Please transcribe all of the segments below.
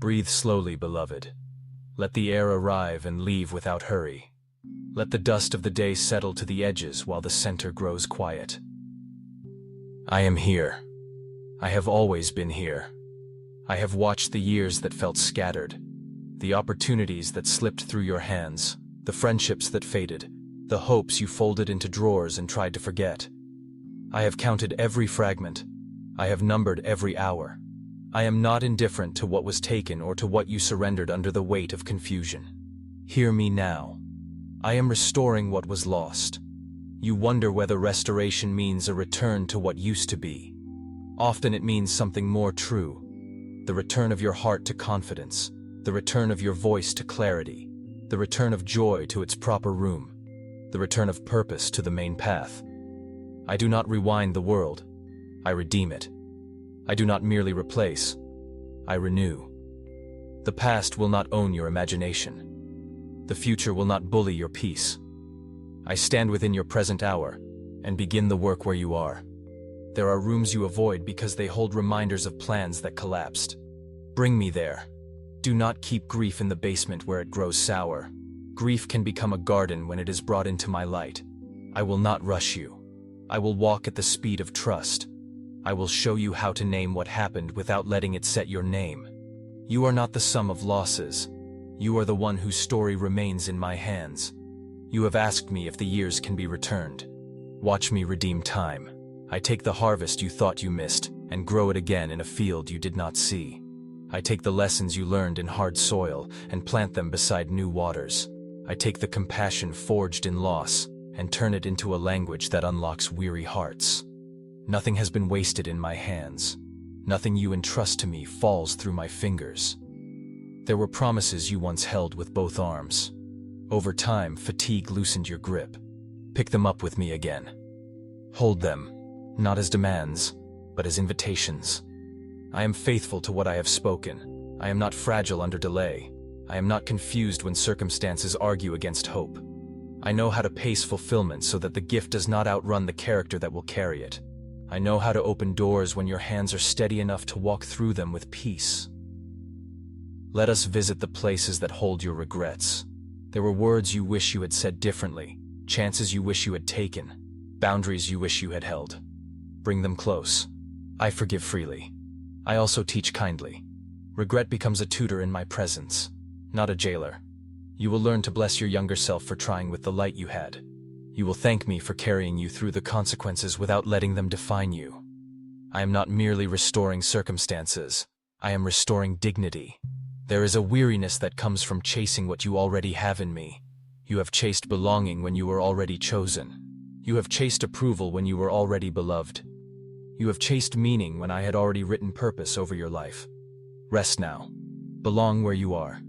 Breathe slowly, beloved. Let the air arrive and leave without hurry. Let the dust of the day settle to the edges while the center grows quiet. I am here. I have always been here. I have watched the years that felt scattered, the opportunities that slipped through your hands, the friendships that faded, the hopes you folded into drawers and tried to forget. I have counted every fragment. I have numbered every hour. I am not indifferent to what was taken or to what you surrendered under the weight of confusion. Hear me now. I am restoring what was lost. You wonder whether restoration means a return to what used to be. Often it means something more true. The return of your heart to confidence, the return of your voice to clarity, the return of joy to its proper room, the return of purpose to the main path. I do not rewind the world. I redeem it. I do not merely replace. I renew. The past will not own your imagination. The future will not bully your peace. I stand within your present hour and begin the work where you are. There are rooms you avoid because they hold reminders of plans that collapsed. Bring me there. Do not keep grief in the basement where it grows sour. Grief can become a garden when it is brought into my light. I will not rush you. I will walk at the speed of trust. I will show you how to name what happened without letting it set your name. You are not the sum of losses. You are the one whose story remains in my hands. You have asked me if the years can be returned. Watch me redeem time. I take the harvest you thought you missed and grow it again in a field you did not see. I take the lessons you learned in hard soil and plant them beside new waters. I take the compassion forged in loss and turn it into a language that unlocks weary hearts. Nothing has been wasted in my hands. Nothing you entrust to me falls through my fingers. There were promises you once held with both arms. Over time, fatigue loosened your grip. Pick them up with me again. Hold them, not as demands, but as invitations. I am faithful to what I have spoken. I am not fragile under delay. I am not confused when circumstances argue against hope. I know how to pace fulfillment so that the gift does not outrun the character that will carry it. I know how to open doors when your hands are steady enough to walk through them with peace. Let us visit the places that hold your regrets. There were words you wish you had said differently, chances you wish you had taken, boundaries you wish you had held. Bring them close. I forgive freely. I also teach kindly. Regret becomes a tutor in my presence, not a jailer. You will learn to bless your younger self for trying with the light you had. You will thank me for carrying you through the consequences without letting them define you. I am not merely restoring circumstances. I am restoring dignity. There is a weariness that comes from chasing what you already have in me. You have chased belonging when you were already chosen. You have chased approval when you were already beloved. You have chased meaning when I had already written purpose over your life. Rest now. Belong where you are.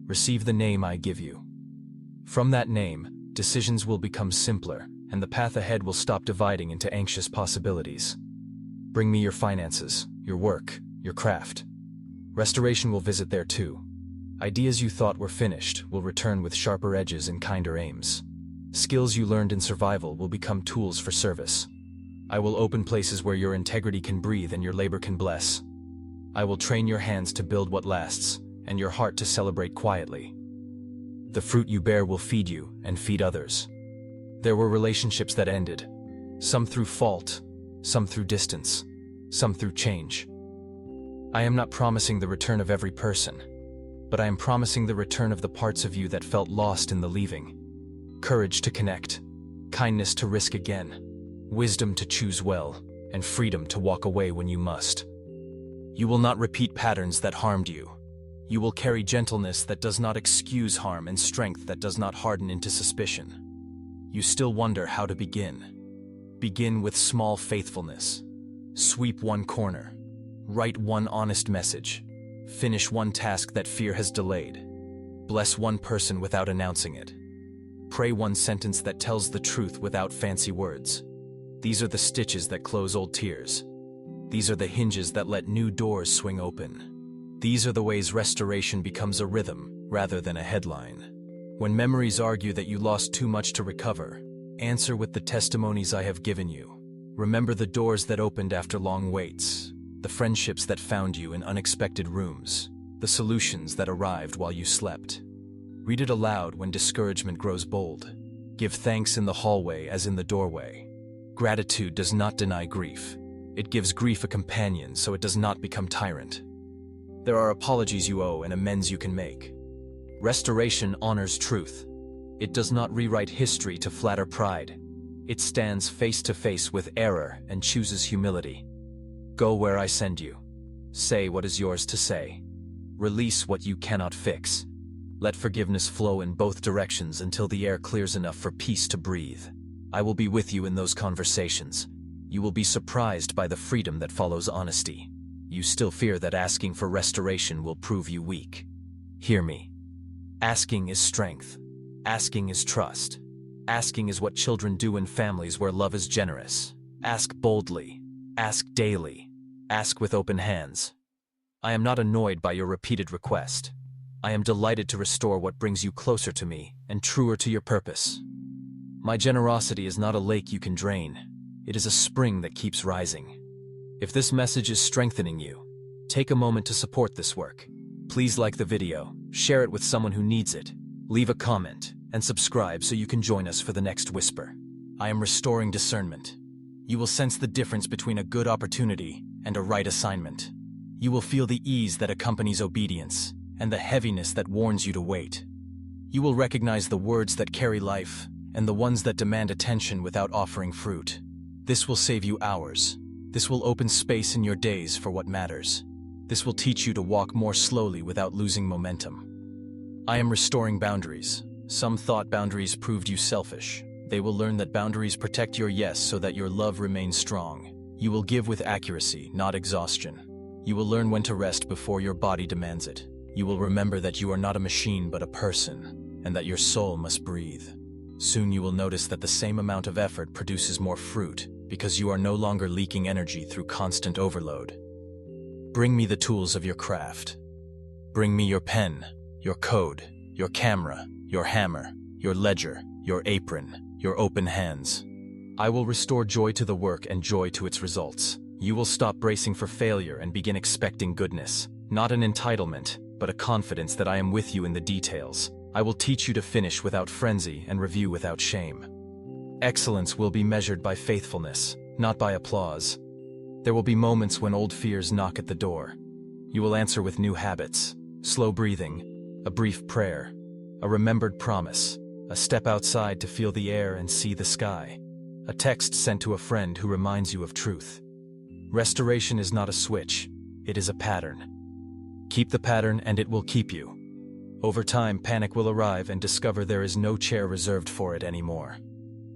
Receive the name I give you. From that name, decisions will become simpler, and the path ahead will stop dividing into anxious possibilities. Bring me your finances, your work, your craft. Restoration will visit there too. Ideas you thought were finished will return with sharper edges and kinder aims. Skills you learned in survival will become tools for service. I will open places where your integrity can breathe and your labor can bless. I will train your hands to build what lasts, and your heart to celebrate quietly. The fruit you bear will feed you and feed others. There were relationships that ended, some through fault, some through distance, some through change. I am not promising the return of every person, but I am promising the return of the parts of you that felt lost in the leaving. Courage to connect, kindness to risk again, wisdom to choose well, and freedom to walk away when you must. You will not repeat patterns that harmed you. You will carry gentleness that does not excuse harm and strength that does not harden into suspicion. You still wonder how to begin. Begin with small faithfulness. Sweep one corner. Write one honest message. Finish one task that fear has delayed. Bless one person without announcing it. Pray one sentence that tells the truth without fancy words. These are the stitches that close old tears. These are the hinges that let new doors swing open. These are the ways restoration becomes a rhythm rather than a headline. When memories argue that you lost too much to recover, answer with the testimonies I have given you. Remember the doors that opened after long waits, the friendships that found you in unexpected rooms. the solutions that arrived while you slept. Read it aloud when discouragement grows bold. Give thanks in the hallway as in the doorway. Gratitude does not deny grief. It gives grief a companion so it does not become tyrant. There are apologies you owe and amends you can make. Restoration honors truth. It does not rewrite history to flatter pride. It stands face to face with error and chooses humility. Go where I send you. Say what is yours to say. Release what you cannot fix. Let forgiveness flow in both directions until the air clears enough for peace to breathe. I will be with you in those conversations. You will be surprised by the freedom that follows honesty. You still fear that asking for restoration will prove you weak. Hear me. Asking is strength. Asking is trust. Asking is what children do in families where love is generous. Ask boldly. Ask daily. Ask with open hands. I am not annoyed by your repeated request. I am delighted to restore what brings you closer to me and truer to your purpose. My generosity is not a lake you can drain. It is a spring that keeps rising. If this message is strengthening you, take a moment to support this work. Please like the video, share it with someone who needs it, leave a comment, and subscribe so you can join us for the next whisper. I am restoring discernment. You will sense the difference between a good opportunity and a right assignment. You will feel the ease that accompanies obedience and the heaviness that warns you to wait. You will recognize the words that carry life and the ones that demand attention without offering fruit. This will save you hours. This will open space in your days for what matters. This will teach you to walk more slowly without losing momentum. I am restoring boundaries. Some thought boundaries proved you selfish. They will learn that boundaries protect your yes so that your love remains strong. You will give with accuracy, not exhaustion. You will learn when to rest before your body demands it. You will remember that you are not a machine but a person, and that your soul must breathe. Soon you will notice that the same amount of effort produces more fruit, because you are no longer leaking energy through constant overload. Bring me the tools of your craft. Bring me your pen, your code, your camera, your hammer, your ledger, your apron, your open hands. I will restore joy to the work and joy to its results. You will stop bracing for failure and begin expecting goodness, not an entitlement, but a confidence that I am with you in the details. I will teach you to finish without frenzy and review without shame. Excellence will be measured by faithfulness, not by applause. There will be moments when old fears knock at the door. You will answer with new habits, slow breathing, a brief prayer, a remembered promise, a step outside to feel the air and see the sky, a text sent to a friend who reminds you of truth. Restoration is not a switch, it is a pattern. Keep the pattern and it will keep you. Over time, panic will arrive and discover there is no chair reserved for it anymore.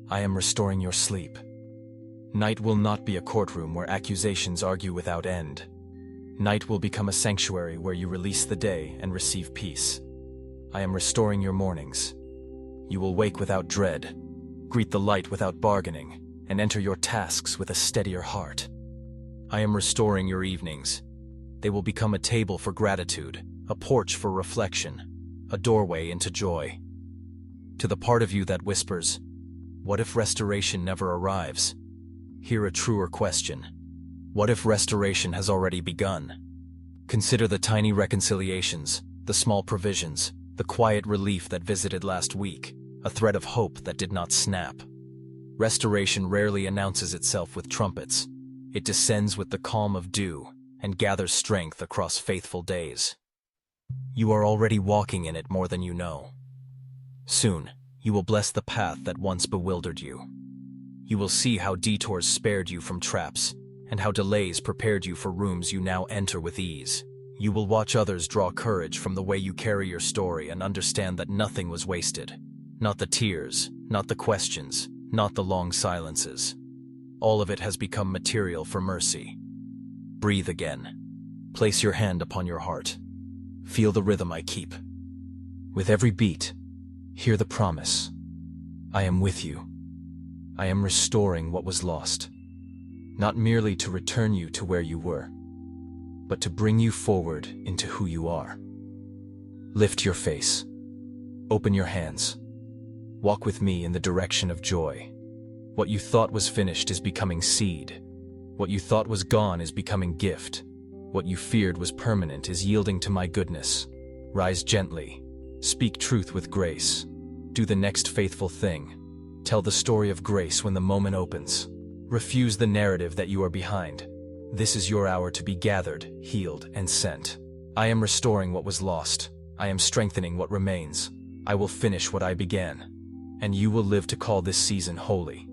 I am restoring your sleep. Night will not be a courtroom where accusations argue without end. Night will become a sanctuary where you release the day and receive peace. I am restoring your mornings. You will wake without dread, greet the light without bargaining, and enter your tasks with a steadier heart. I am restoring your evenings. They will become a table for gratitude, a porch for reflection, a doorway into joy. To the part of you that whispers, what if restoration never arrives? Hear a truer question. What if restoration has already begun? Consider the tiny reconciliations, the small provisions, the quiet relief that visited last week, a thread of hope that did not snap. Restoration rarely announces itself with trumpets. It descends with the calm of dew and gathers strength across faithful days. You are already walking in it more than you know. Soon, you will bless the path that once bewildered you. You will see how detours spared you from traps, and how delays prepared you for rooms you now enter with ease. You will watch others draw courage from the way you carry your story and understand that nothing was wasted. Not the tears, not the questions, not the long silences. All of it has become material for mercy. Breathe again. Place your hand upon your heart. Feel the rhythm I keep. With every beat, hear the promise. I am with you. I am restoring what was lost. Not merely to return you to where you were, but to bring you forward into who you are. Lift your face. Open your hands. Walk with me in the direction of joy. What you thought was finished is becoming seed. What you thought was gone is becoming gift. What you feared was permanent is yielding to my goodness. Rise gently. Speak truth with grace. Do the next faithful thing. Tell the story of grace when the moment opens. Refuse the narrative that you are behind. This is your hour to be gathered, healed, and sent. I am restoring what was lost. I am strengthening what remains. I will finish what I began. And you will live to call this season holy.